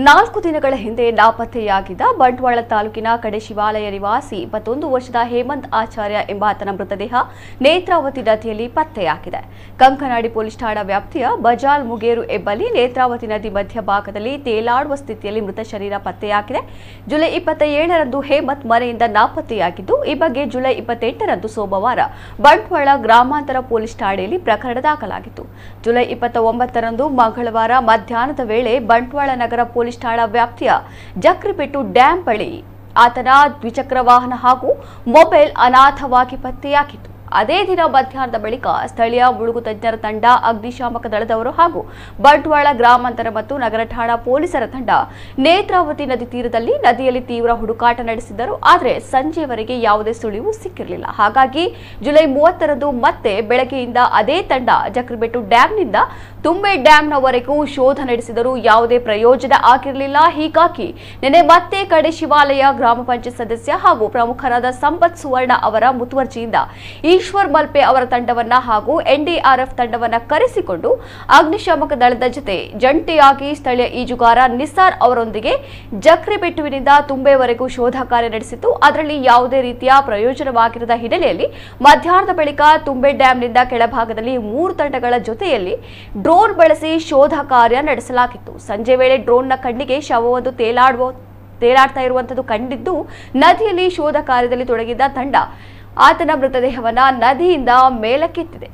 4 ದಿನಗಳ ಹಿಂದೆ ನಾಪತ್ತೆಯಾಗಿದ್ದ ಬಂಟ್ವಾಳ ತಾಲೂಕಿನ ಕಡೆಶಿವಾಲಯ ನಿವಾಸಿ 21 ವರ್ಷದ ಹೇಮಂತ್ ಆಚಾರ್ಯ ಎಂಬಾತನ ಮೃತದೇಹ ನೇತ್ರಾವತಿ ನದಿಯಲ್ಲಿ ಪತ್ತೆಯಾಗಿದೆ. ಕಂಕನಾಡಿ ಪೊಲೀಸ್ ಠಾಣಾ ವ್ಯಾಪ್ತಿಯ ಬಜಾಲ್ ಮುಗೇರು ಎಬ್ಬಲಿ ನೇತ್ರಾವತಿ ನದಿ ಮಧ್ಯಭಾಗದಲ್ಲಿ ತೇಲಾಡುವ ಸ್ಥಿತಿಯಲ್ಲಿ ಮೃತ ಶರೀರ ಪತ್ತೆಯಾಗಿದೆ. ಜುಲೈ 27ರಂದು ಹೇಮಂತ್ ಮನೆಯಿಂದ ನಾಪತ್ತೆಯಾಗಿದ್ದು, ಈ ಬಗ್ಗೆ ಜುಲೈ 28ರಂದು ಸೋಮವಾರ ಬಂಟ್ವಾಳ ಗ್ರಾಮಾಂತರ ಪೊಲೀಸ್ ಠಾಣೆಯಲ್ಲಿ ಪ್ರಕರಣ ದಾಖಲಾಗಿತ್ತು. ಜುಲೈ 29ರಂದು ಮಂಗಳವಾರ ಮಧ್ಯಾಹ್ನದ ವೇಳೆ ಬಂಟ್ವಾಳ ನಗರ ಪೊಲೀಸ್ ಠಾಣಾ ವ್ಯಾಪ್ತಿಯ ಜಕ್ರಿಪೆಟ್ಟು ಡ್ಯಾಂ ಬಳಿ ಆತನ ದ್ವಿಚಕ್ರ ವಾಹನ ಹಾಗೂ ಮೊಬೈಲ್ ಅನಾಥವಾಗಿ ಪತ್ತೆಯಾಗಿತ್ತು. ಅದೇ ದಿನ ಮಧ್ಯಾಹ್ನದ ಬಳಿಕ ಸ್ಥಳೀಯ ಮುಳುಗು ತಜ್ಞರ ತಂಡ, ಅಗ್ನಿಶಾಮಕ ದಳದವರು ಹಾಗೂ ಬಂಟ್ವಾಳ ಗ್ರಾಮಾಂತರ ಮತ್ತು ನಗರ ಠಾಣಾ ಪೊಲೀಸರ ತಂಡ ನೇತ್ರಾವತಿ ನದಿ ತೀರದಲ್ಲಿ ನದಿಯಲ್ಲಿ ತೀವ್ರ ಹುಡುಕಾಟ ನಡೆಸಿದ್ದರು. ಆದರೆ ಸಂಜೆಯವರೆಗೆ ಯಾವುದೇ ಸುಳಿವು ಸಿಕ್ಕಿರಲಿಲ್ಲ. ಹಾಗಾಗಿ ಜುಲೈ 30ರಂದು ಮತ್ತೆ ಬೆಳಗ್ಗೆಯಿಂದ ಅದೇ ತಂಡ ಜಕ್ರಿಬೆಟ್ಟು ಡ್ಯಾಂನಿಂದ ತುಂಬೆ ಡ್ಯಾಂನವರೆಗೂ ಶೋಧ ನಡೆಸಿದರೂ ಯಾವುದೇ ಪ್ರಯೋಜನ ಆಗಿರಲಿಲ್ಲ. ಹೀಗಾಗಿ ನಿನ್ನೆ ಮತ್ತೆ ಕಡೆಶಿವಾಲಯ ಗ್ರಾಮ ಪಂಚಾಯತ್ ಸದಸ್ಯ ಹಾಗೂ ಪ್ರಮುಖರಾದ ಸಂಪತ್ ಸುವರ್ಣ ಅವರ ಮುತುವರ್ಜಿಯಿಂದ ಈಶ್ವರ್ ಮಲ್ಪೆ ಅವರ ತಂಡವನ್ನ ಹಾಗೂ ಎನ್ಡಿಆರ್ಎಫ್ ತಂಡವನ್ನ ಕರೆಸಿಕೊಂಡು ಅಗ್ನಿಶಾಮಕ ದಳದ ಜೊತೆ ಜಂಟಿಯಾಗಿ ಸ್ಥಳೀಯ ಈಜುಗಾರ ನಿಸಾರ್ ಅವರೊಂದಿಗೆ ಜಕ್ರಿಬೆಟ್ಟುವಿನಿಂದ ತುಂಬೆವರೆಗೂ ಶೋಧ ಕಾರ್ಯ ನಡೆಸಿತ್ತು. ಅದರಲ್ಲಿ ಯಾವುದೇ ರೀತಿಯ ಪ್ರಯೋಜನವಾಗಿರದ ಹಿನ್ನೆಲೆಯಲ್ಲಿ ಮಧ್ಯಾಹ್ನದ ಬಳಿಕ ತುಂಬೆ ಡ್ಯಾಂನಿಂದ ಕೆಳಭಾಗದಲ್ಲಿ 3 ತಂಡಗಳ ಜೊತೆಯಲ್ಲಿ ಡ್ರೋನ್ ಬಳಸಿ ಶೋಧ ಕಾರ್ಯ ನಡೆಸಲಾಗಿತ್ತು. ಸಂಜೆ ವೇಳೆ ಡ್ರೋನ್ನ ಕಣ್ಣಿಗೆ ಶವವೊಂದು ತೇಲಾಡ್ತಾ ಇರುವಂತದ್ದು ಕಂಡಿದ್ದು, ನದಿಯಲ್ಲಿ ಶೋಧ ಕಾರ್ಯದಲ್ಲಿ ತೊಡಗಿದ್ದ ತಂಡ ಆತನ ಮೃತದೇಹವನ್ನ ನದಿಯಿಂದ ಮೇಲಕ್ಕೆತ್ತಿದೆ.